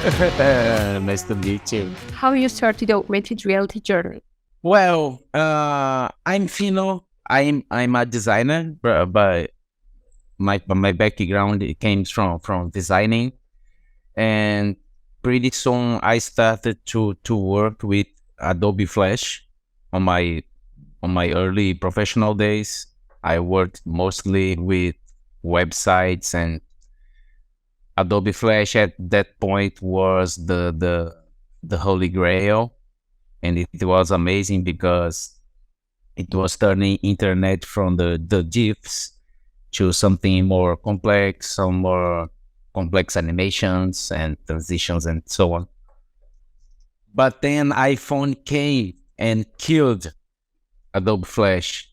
Nice to meet you. How you started the augmented reality journey? Well, I'm Fino. I'm a designer, but my background it came from designing, and pretty soon I started to work with Adobe Flash on my early professional days. I worked mostly with websites, and Adobe Flash at that point was the holy grail, and it was amazing because it was turning internet from the GIFs to something more complex, some more complex animations and transitions and so on. But then iPhone came and killed Adobe Flash.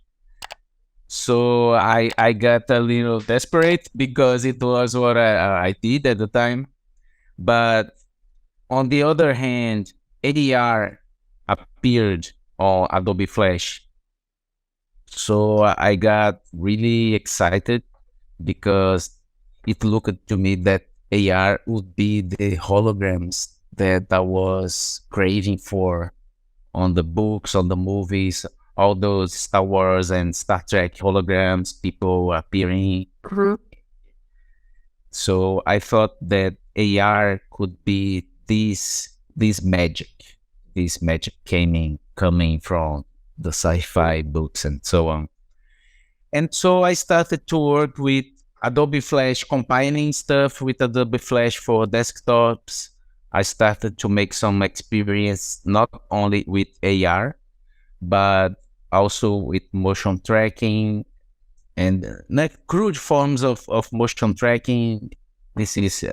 So I got a little desperate because it was what I did at the time. But on the other hand, ADR appeared on Adobe Flash. So I got really excited because it looked to me that AR would be the holograms that I was craving for on the books, on the movies, all those Star Wars and Star Trek holograms, people appearing. Mhm. So I thought that AR could be this magic, this magic coming from the sci-fi books and so on. And so I started to work with Adobe Flash, compiling stuff with Adobe Flash for desktops. I started to make some experience not only with AR, but also with motion tracking and not crude forms of motion tracking. This is,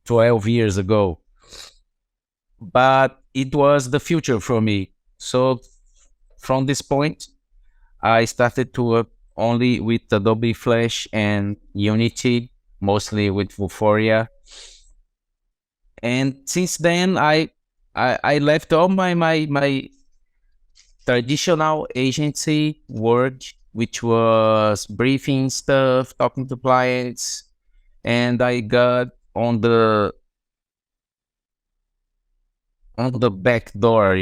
12 years ago, but it was the future for me. So from this point, I started to work only with Adobe Flash and Unity, mostly with Vuforia. And since then, I left all my traditional agency work, which was briefing stuff, talking to clients, and I got on the back door,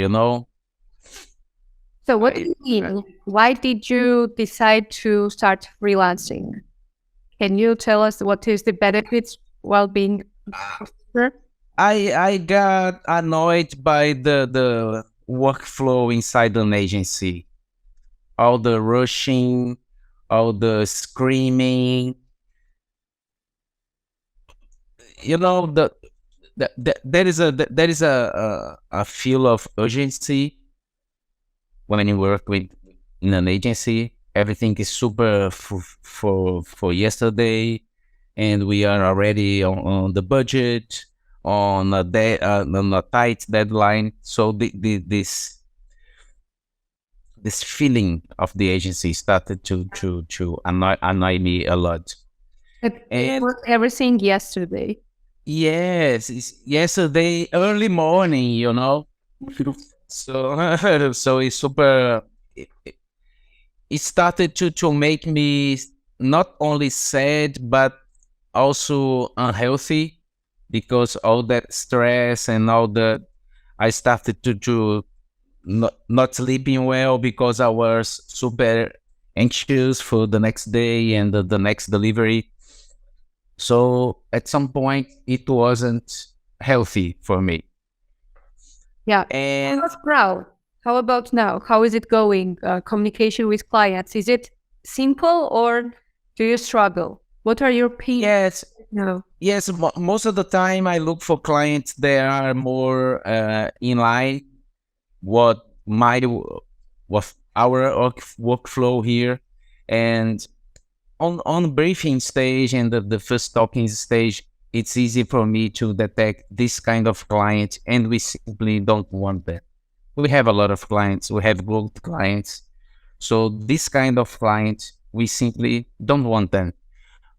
So what do you mean? Why did you decide to start freelancing? Can you tell us what is the benefits while being a freelancer? I got annoyed by the workflow inside an agency. All the rushing, all the screaming. There is a feel of urgency when you work with in an agency. Everything is super for yesterday, and we are already on the budget, on a tight deadline. So this feeling of the agency started to annoy me a lot. It And was everything yesterday. yes, it's yesterday early morning, So so it's super. It started to make me not only sad but also unhealthy because all that stress and all the I started to not sleeping well because I was super anxious for the next day and the next delivery. So at some point it wasn't healthy for me. Yeah. And I was proud. How about now? How is it going? Communication with clients. Is it simple or do you struggle? What are your pain? yes, No. yes, most of the time I look for clients that are more in line what my with our workflow here, and on briefing stage and the first talking stage, it's easy for me to detect this kind of client, and we simply don't want that. We have a lot of clients, we have good clients, so this kind of client we simply don't want them.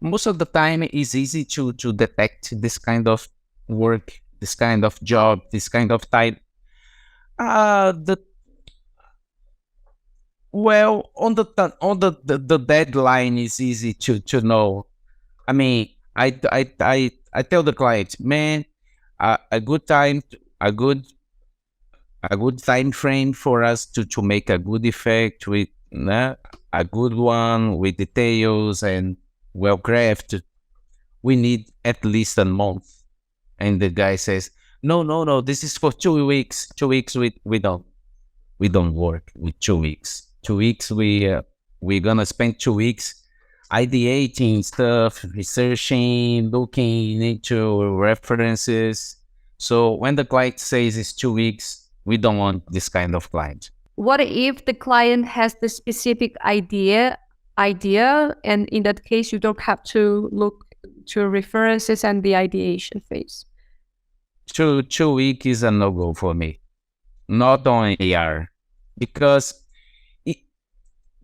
Most of the time it's easy to detect this kind of work, this kind of job, this kind of type. The Well, on the deadline is easy to know. I mean, I tell the client, man, a good time, a good a good time frame for us to make a good effect with a good one with details and well crafted. We need at least a month. And the guy says, no, this is for 2 weeks. 2 weeks we don't work with 2 weeks. 2 weeks we're gonna spend 2 weeks ideating stuff, researching, looking into references. So when the client says it's 2 weeks, we don't want this kind of client. What if the client has the specific idea, and in that case, you don't have to look to references and the ideation phase? 2 week is a no-go for me, not on AR, because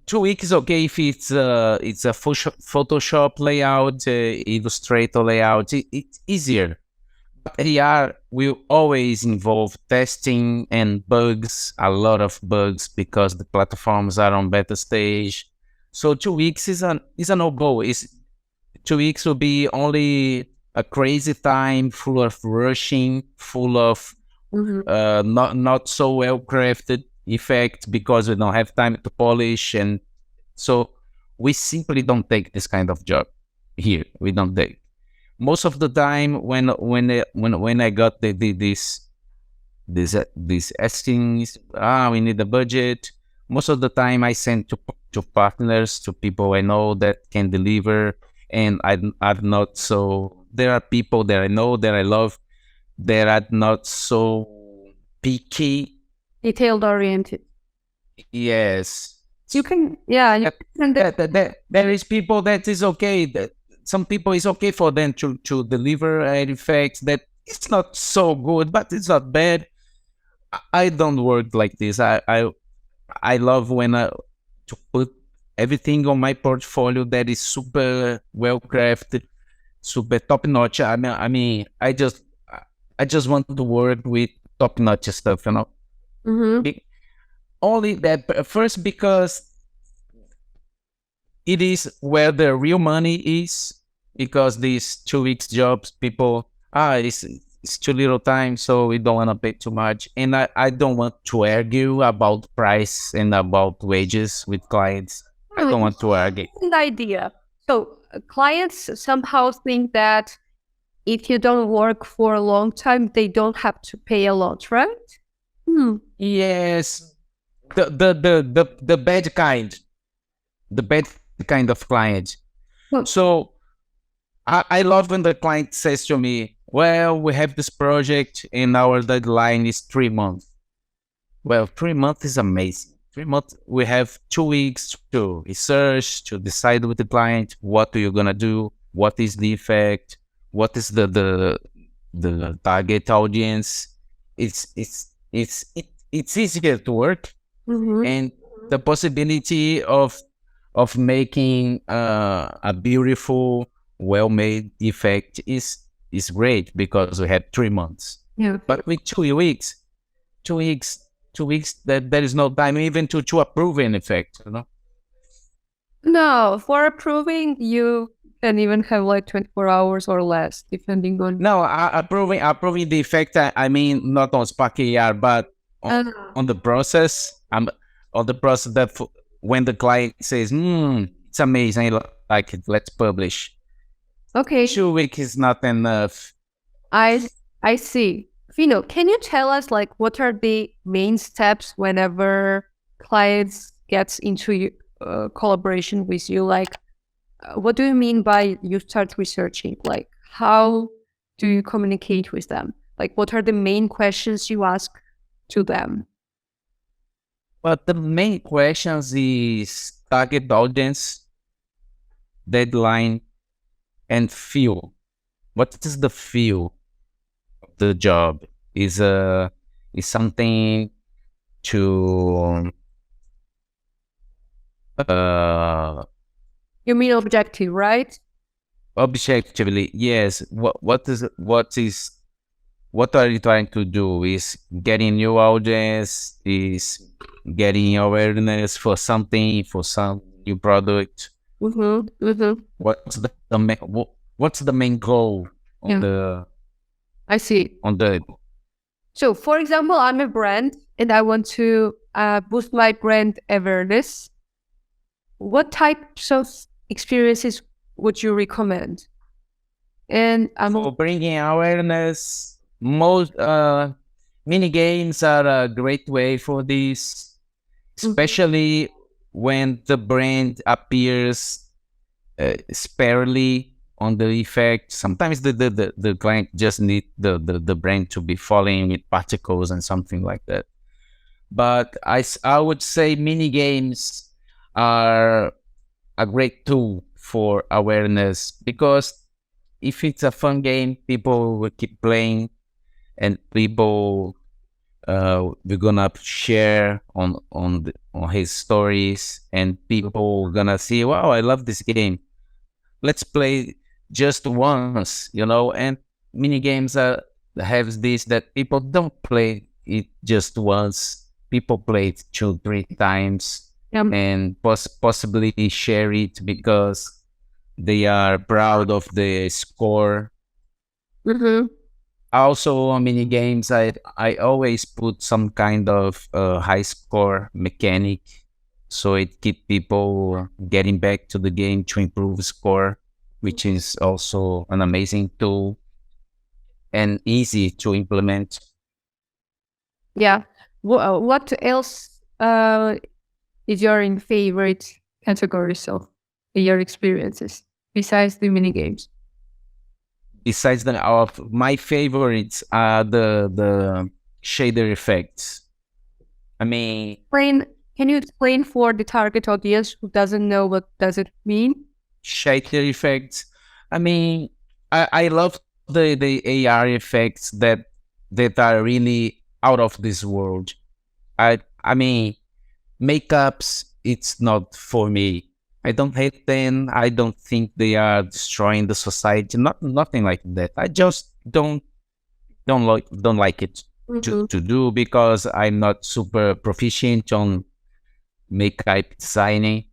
2 weeks is okay if it's a Photoshop layout, Illustrator layout. It's easier. But AR will always involve testing and bugs, a lot of bugs, because the platforms are on beta stage. So 2 weeks is a no-go. 2 weeks will be only a crazy time, full of rushing, full of not so well crafted effect, because we don't have time to polish, and so we simply don't take this kind of job here. We don't take. Most of the time, when I got this askings, we need a budget. Most of the time, I send to partners, to people I know that can deliver, and I'm not so. There are people that I know, that I love, that are not so picky, detailed oriented. Yes, You can, yeah. There is people that is okay. That some people is okay for them to deliver artifacts that it's not so good, but it's not bad. I don't work like this. I love when to put everything on my portfolio that is super well crafted, super top notch. I mean, I just want to work with top notch stuff, you know. Only that first, because it is where the real money is. Because these 2 weeks jobs, people, it's too little time, so we don't want to pay too much. And I don't want to argue about price and about wages with clients. I don't want to argue. An idea. So clients somehow think that if you don't work for a long time, they don't have to pay a lot, right? Yes, the bad kind, of client. So I love when the client says to me, well, we have this project and our deadline is 3 months. Well, 3 months is amazing. 3 months, we have 2 weeks to research, to decide with the client, what are you going to do? What is the effect? What is the target audience? It's easier to work. And the possibility of making a beautiful, well-made effect is great, because we had 3 months. But with 2 weeks, that there is no time even to approve an effect, you know. No, for approving, you can even have like 24 hours or less, depending on. No, approving the effect. I mean, not on Spark AR, but on the process. On the process that when the client says, "It's amazing, I like it, let's publish." Okay. 2 weeks is not enough. I see. Fino, can you tell us like what are the main steps whenever clients gets into collaboration with you? Like, what do you mean by you start researching? Like, how do you communicate with them? Like, what are the main questions you ask to them? But the main questions is target audience, deadline, and feel. What is the feel of the job? Is something to You mean objective, right? Objectively, yes. What are you trying to do? Is getting new audience? Is getting awareness for something, for some new product? What's the main goal of I see. on the. So, for example, I'm a brand and I want to boost my brand awareness. What types of experiences would you recommend? And For bringing awareness, most mini games are a great way for this, especially when the brand appears sparely on the effect. Sometimes the client just need the brand to be falling with particles and something like that. But I would say mini games are a great tool for awareness, because if it's a fun game, people will keep playing, and people we're gonna share on his stories, and people gonna see, wow, I love this game. Let's play just once, and mini games have this, that people don't play it just once. People play it 2-3 times, and possibly share it because they are proud of the score. Also, on mini games, I always put some kind of high score mechanic, so it keep people getting back to the game to improve score, which is also an amazing tool and easy to implement. Yeah. What else is your favorite categories of your experiences besides the mini games? Besides of my favorites are the shader effects. I mean, can you explain for the target audience who doesn't know what does it mean? Shader effects. I mean, I love the AR effects that are really out of this world. I mean, makeups, it's not for me. I don't hate them. I don't think they are destroying the society. Nothing like that. I just don't like it to do, because I'm not super proficient on makeup designing.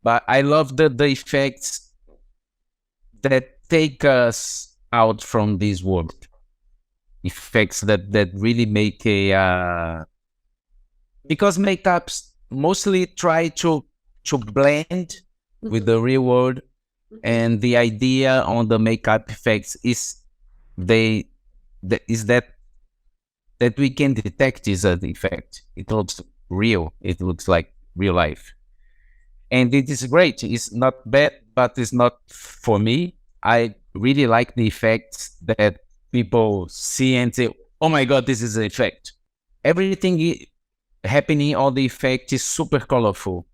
But I love the effects that take us out from this world. Effects that really make because makeups mostly try to blend with the real world, and the idea on the makeup effects is that we can detect is an effect. It looks real. It looks like real life, and it is great. It's not bad, but it's not for me. I really like the effects that people see and say, "Oh my God, this is an effect." Everything happening on the effect is super colorful.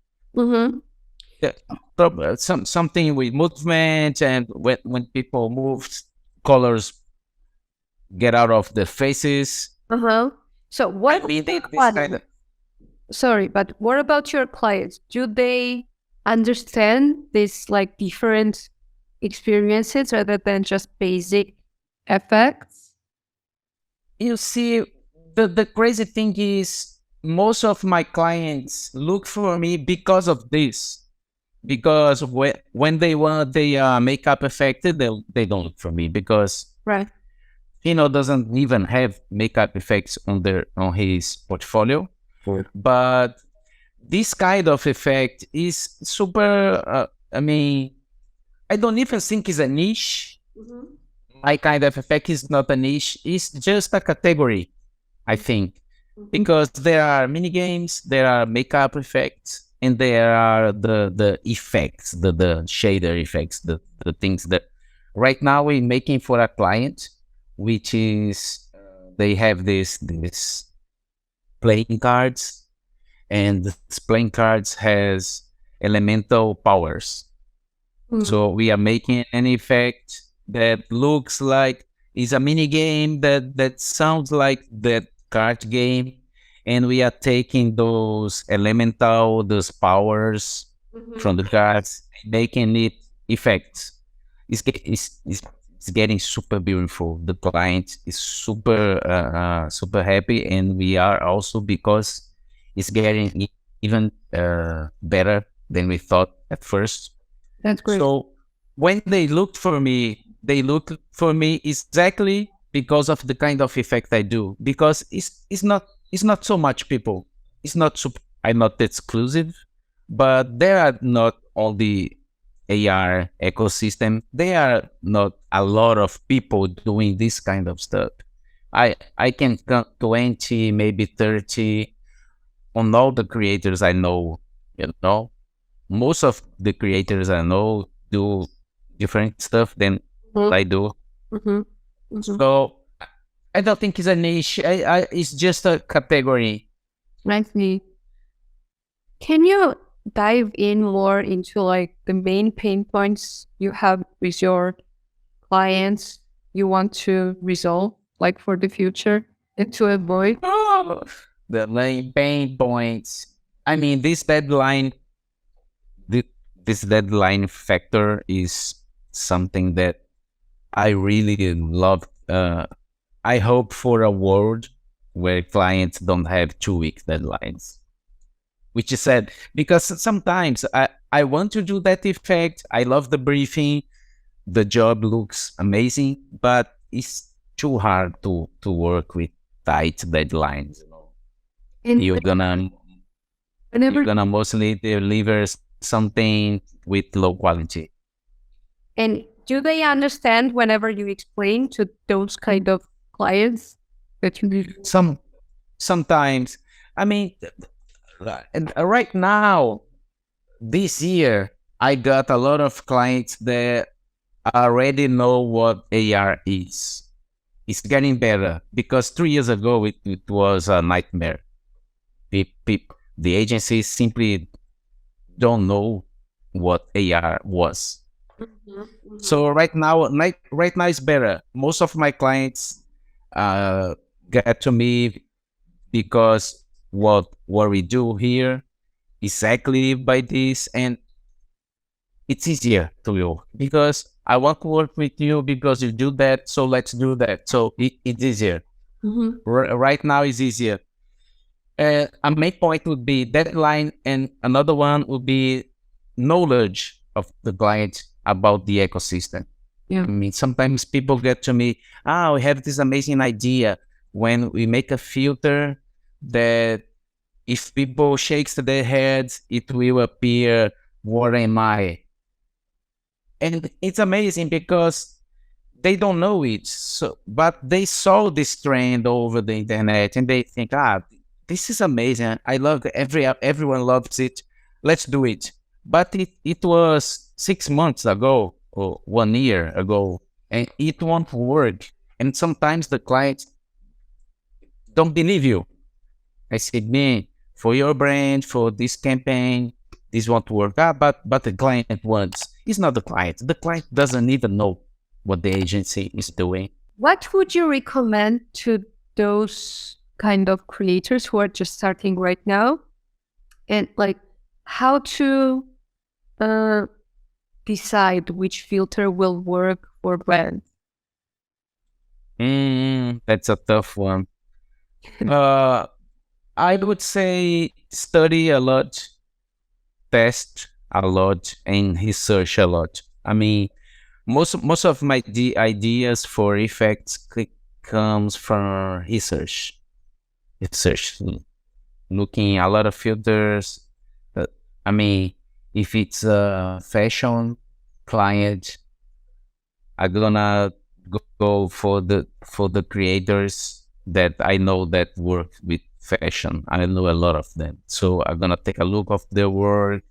Something with movement, and when people move, colors get out of the faces. So what? Sorry, but what about your clients? Do they understand these like different experiences rather than just basic effects? You see, the crazy thing is, most of my clients look for me because of this. Because when they want the makeup affected, they don't look for me, because Fino doesn't even have makeup effects on his portfolio. But this kind of effect is super. I mean, I don't even think it's a niche. My kind of effect is not a niche. It's just a category, I think, because there are mini games, there are makeup effects, and there are the effects, the shader effects, the things that right now we're making for a client, which is they have this playing cards, and this playing cards has elemental powers. So we are making an effect that looks like is a mini game that sounds like that card game, and we are taking those those powers from the cards, making it effects. It's getting super beautiful. The client is super super happy, and we are also, because it's getting even better than we thought at first. That's great. So when they looked for me exactly because of the kind of effect I do. Because it's not so much people. It's not I'm not exclusive, but there are not all the AR ecosystem. There are not a lot of people doing this kind of stuff. I can count 20, maybe 30 on all the creators I know. You know, most of the creators I know do different stuff than I do. Mm-hmm. Mm-hmm. So I don't think it's a niche. It's just a category. I see. Can you dive in more into like the main pain points you have with your clients you want to resolve, like for the future and to avoid? Oh, the main pain points. I mean, this deadline factor is something that I really love. I hope for a world where clients don't have 2 week deadlines, which is sad because sometimes I want to do that effect. I love the briefing. The job looks amazing, but it's too hard to work with tight deadlines. And You're gonna whenever mostly deliver something with low quality. and do they understand whenever you explain to those kind of clients that you need? Sometimes, I mean, right now, this year, I got a lot of clients that already know what AR is. It's getting better because 3 years ago it was a nightmare. The agencies simply don't know what AR was. So right now it's better. Most of my clients get to me because what we do here exactly by this, and it's easier to you because I want to work with you because you do that, so let's do that. So it's easier. Right now it's easier. A main point would be deadline, and another one would be knowledge of the client about the ecosystem. Yeah. I mean, sometimes people get to me, we have this amazing idea. When we make a filter that if people shakes their heads, it will appear, what am I? And it's amazing because they don't know it. So, but they saw this trend over the internet and they think, this is amazing. I love it. Everyone loves it. Let's do it. But it was 6 months ago or 1 year ago, and it won't work. And sometimes the clients don't believe you. I said, me, for your brand, for this campaign, this won't work. But the client wants. It's not the client. The client doesn't even know what the agency is doing. What would you recommend to those kind of creators who are just starting right now, and like how to decide which filter will work for brands? That's a tough one. I would say study a lot, test a lot, and research a lot. I mean, most of my ideas for effects comes from research. Looking a lot of filters. I mean, if it's a fashion client, I'm gonna go for the creators that I know that work with fashion. I know a lot of them, so I'm gonna take a look of their work.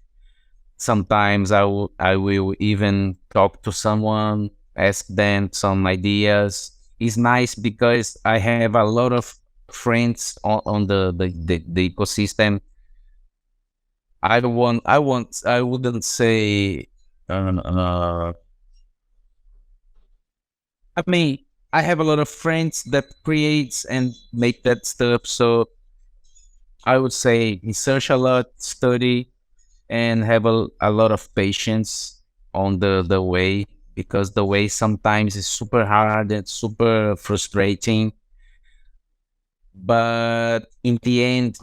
Sometimes I will even talk to someone, ask them some ideas. It's nice because I have a lot of friends on the ecosystem. I wouldn't say I mean, I have a lot of friends that creates and make that stuff. So I would say research a lot, study, and have a lot of patience on the way, because the way sometimes is super hard and super frustrating. But in the end,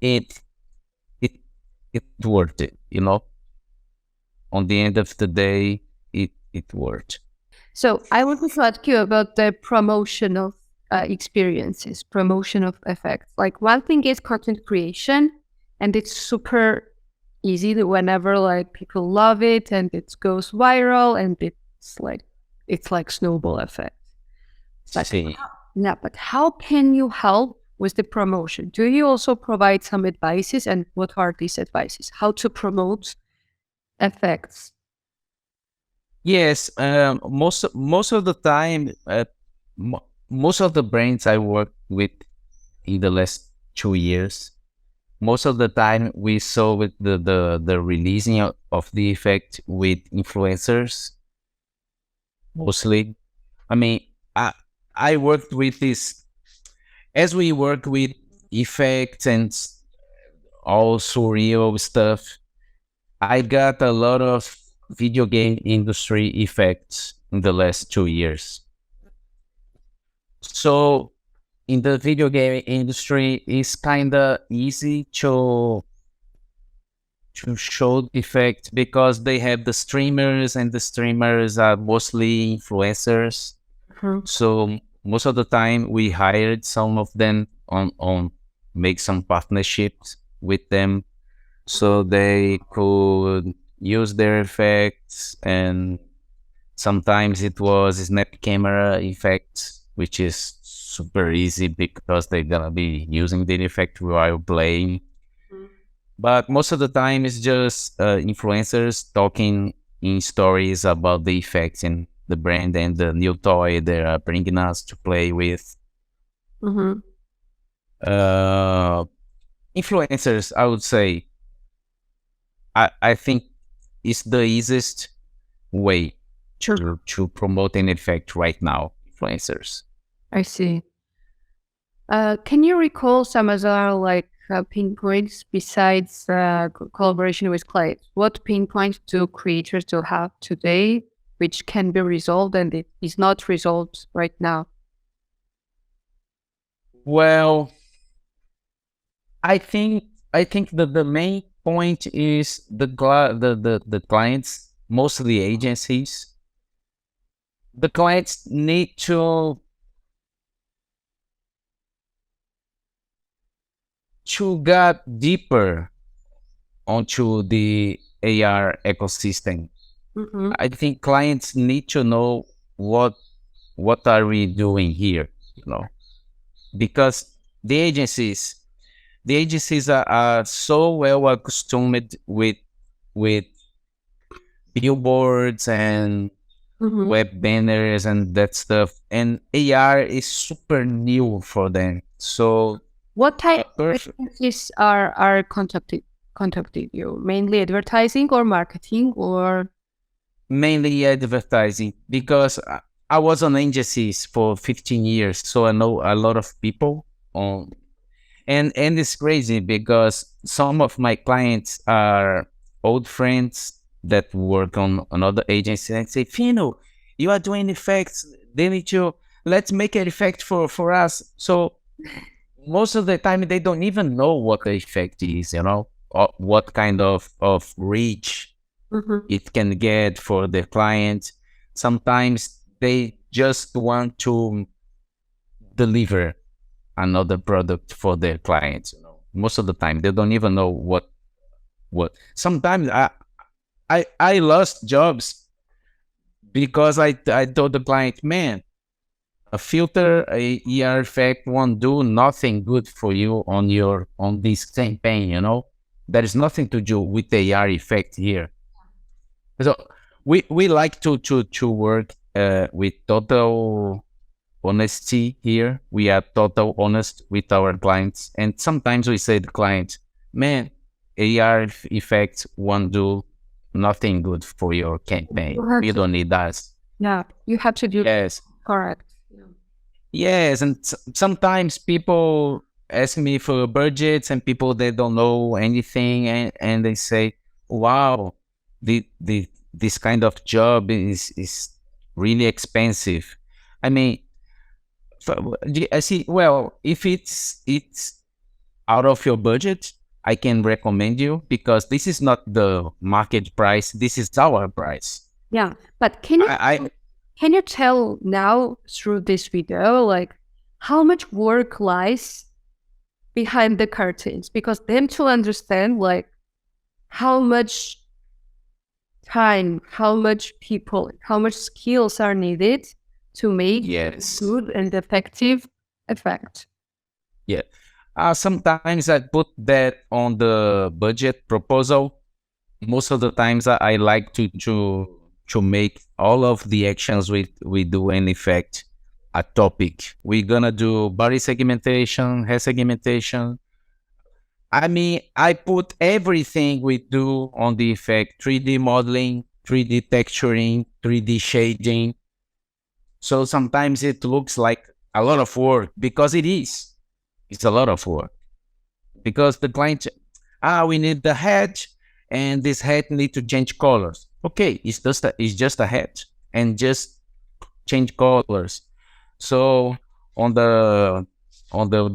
it it it's worth it. On the end of the day, it worked. So I wanted to ask you about the promotion of experiences, promotion of effects. Like one thing is content creation, and it's super easy to whenever like people love it and it goes viral, and it's like snowball effect. But See. yeah, but how can you help with the promotion? Do you also provide some advices, and what are these advices? How to promote effects? Yes, most of the time, most of the brands I work with in the last 2 years, most of the time we saw with the releasing of the effect with influencers mostly. I mean, I worked with this as we work with effects and all surreal stuff. I got a lot of video game industry effects in the last 2 years. So in the video game industry, it's kind of easy to show the effect because they have the streamers, and the streamers are mostly influencers. So most of the time we hired some of them on make some partnerships with them so they could use their effects. And sometimes it was snap camera effects, which is super easy because they're gonna be using the effect while playing. But most of the time it's just influencers talking in stories about the effects and the brand and the new toy they are bringing us to play with. Mm-hmm. Influencers, I would say, I think it's the easiest way to promote an effect right now. Influencers. I see. Can you recall some other like pain points besides collaboration with clients? What pain points do creators still have today, which can be resolved and it is not resolved right now? Well, I think that the main point is the clients, mostly agencies. The clients need to get deeper onto the AR ecosystem. Mm-hmm. I think clients need to know what are we doing here, because the agencies are so well accustomed with billboards and Mm-hmm. web banners and that stuff, and AR is super new for them. So What type of perfect. agencies are contacted you? Mainly advertising or marketing or? Mainly advertising, because I was on agencies for 15 years, so I know a lot of people on. And it's crazy because some of my clients are old friends that work on another agency and say, Fino, you are doing effects. They need to, let's make an effect for us. So most of the time they don't even know what the effect is, or what kind of reach Mm-hmm. it can get for the client. Sometimes they just want to deliver another product for their clients. Most of the time they don't even know what. Sometimes I lost jobs because I told the client, man, a filter, a ER effect won't do nothing good for you on this campaign. There is nothing to do with the AR effect here. So we like to work with total honesty here. We are total honest with our clients, and sometimes we say to clients, "Man, AR effects won't do nothing good for your campaign. You don't need us." Yeah, you have to do Yes, correct. Yeah. yes, and sometimes people ask me for budgets, and people they don't know anything, and they say, "Wow, the this kind of job is really expensive." I mean, I see. Well, if it's out of your budget, I can recommend you because this is not the market price. This is our price. Yeah, but can you I can you tell now through this video, like how much work lies behind the curtains? Because them to understand like how much time, how much people, how much skills are needed to make Yes. good and effective effect. Yeah. Sometimes I put that on the budget proposal. Most of the times I like to make all of the actions we do in effect a topic. We're gonna do body segmentation, hair segmentation. I mean, I put everything we do on the effect: 3D modeling, 3D texturing, 3D shading. So sometimes it looks like a lot of work because it is. It's a lot of work because the client, we need the head, and this head need to change colors. Okay, it's just a head, and just change colors. So on the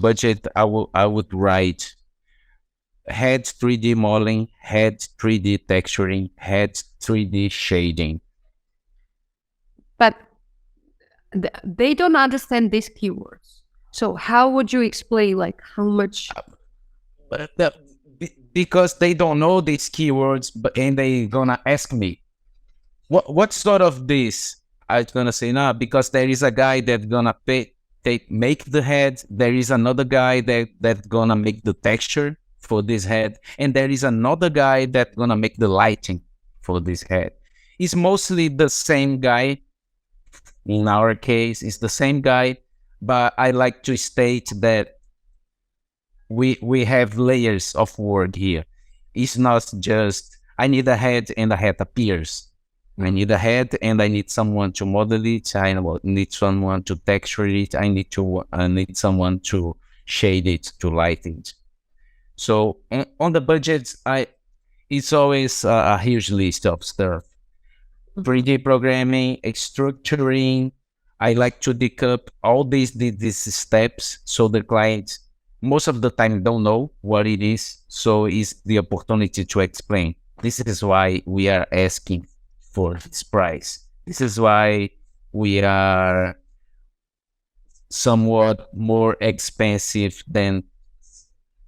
budget, I would write head 3D modeling, head 3D texturing, head 3D shading. But they don't understand these keywords. So how would you explain like how much? But because they don't know these keywords, and they gonna ask me, what sort of this? I'm gonna say no, because there is a guy that gonna make the head. There is another guy that gonna make the texture for this head, and there is another guy that gonna make the lighting for this head. It's mostly the same guy. In our case, it's the same guy, but I like to state that we have layers of work here. It's not just I need a head and the head appears. I need a head and I need someone to model it. I need someone to texture it. I need someone to shade it, to light it. So on the budget, it's always a huge list of stuff. 3D programming, structuring. I like to decouple all these steps so the client most of the time don't know what it is. So it's the opportunity to explain. This is why we are asking for this price. This is why we are somewhat more expensive than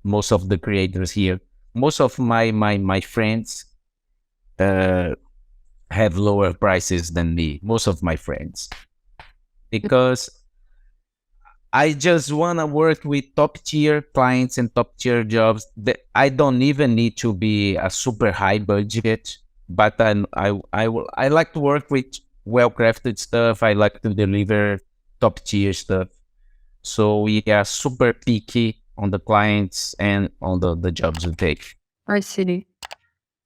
most of the creators here. Most of my friends have lower prices than me, most of my friends, because I just want to work with top tier clients and top tier jobs. That I don't even need to be a super high budget, but I like to work with well crafted stuff. I like to deliver top tier stuff. So we are super picky on the clients and on the jobs we take. I see.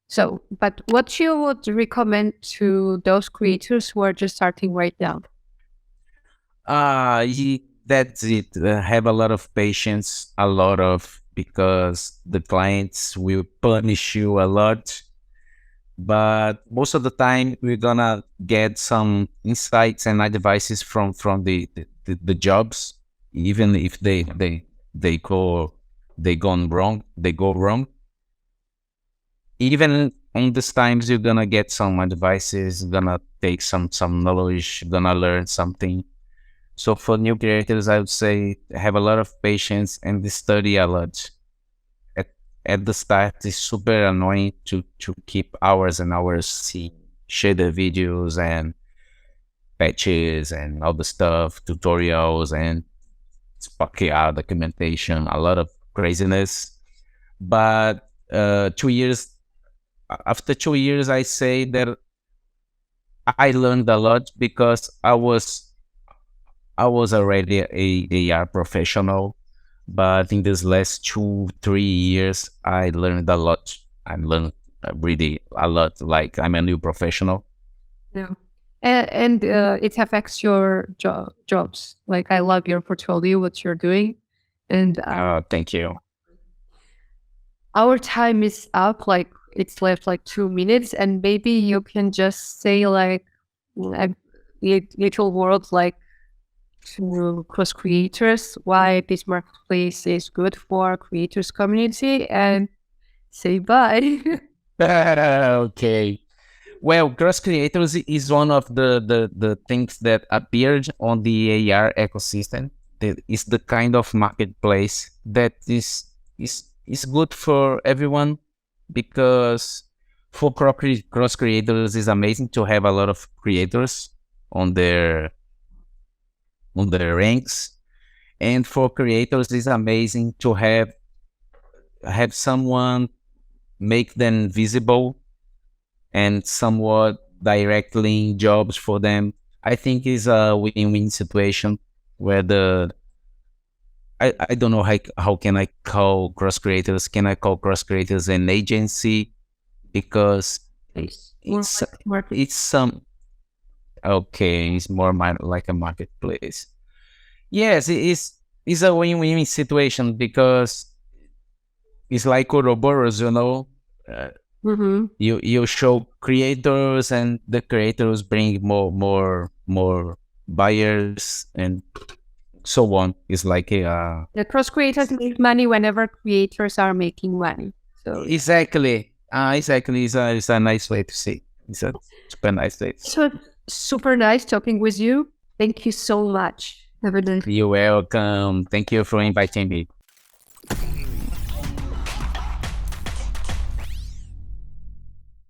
So, but what you would recommend to those creators who are just starting right now? That's it. Have a lot of patience, because the clients will punish you a lot. But most of the time, we're gonna get some insights and advices from the jobs, even if they go wrong. Even on these times, you're gonna get some advices, gonna take some knowledge, gonna learn something. So for new creators, I would say have a lot of patience and study a lot. At the start, it's super annoying to keep hours and hours seeing shader videos and patches and all the stuff, tutorials and SPOCR documentation, a lot of craziness. But 2 years after 2 years, I say that I learned a lot because I was already a AR professional, but in these last 2-3 years, I learned a lot. I learned really a lot. Like I'm a new professional. Yeah. And it affects your jobs. Like I love your portfolio, what you're doing. And Thank you. our time is up. Like it's left like 2 minutes, and maybe you can just say like a little word like to cross creators why this marketplace is good for creators community and say bye. Okay. Well, Cross Creators is one of the things that appeared on the AR ecosystem. That is the kind of marketplace that is good for everyone, because for cross creators is amazing to have a lot of creators on their ranks, and for creators it's amazing to have someone make them visible and somewhat directly jobs for them. I think is a win-win situation where I don't know how can I call cross creators? Can I call cross creators an agency? Because it's Market. it's some okay, it's more like a marketplace. Yes, it's a win-win situation because it's like Ouroboros, Uh, Mm-hmm. you show creators, and the creators bring more buyers and so on. It's like a The cross creators make money whenever creators are making money. So exactly exactly. It's a nice way to see. It's a super nice way. so super nice talking with you. Thank you so much. Have a nice You're welcome. Thank you for inviting me.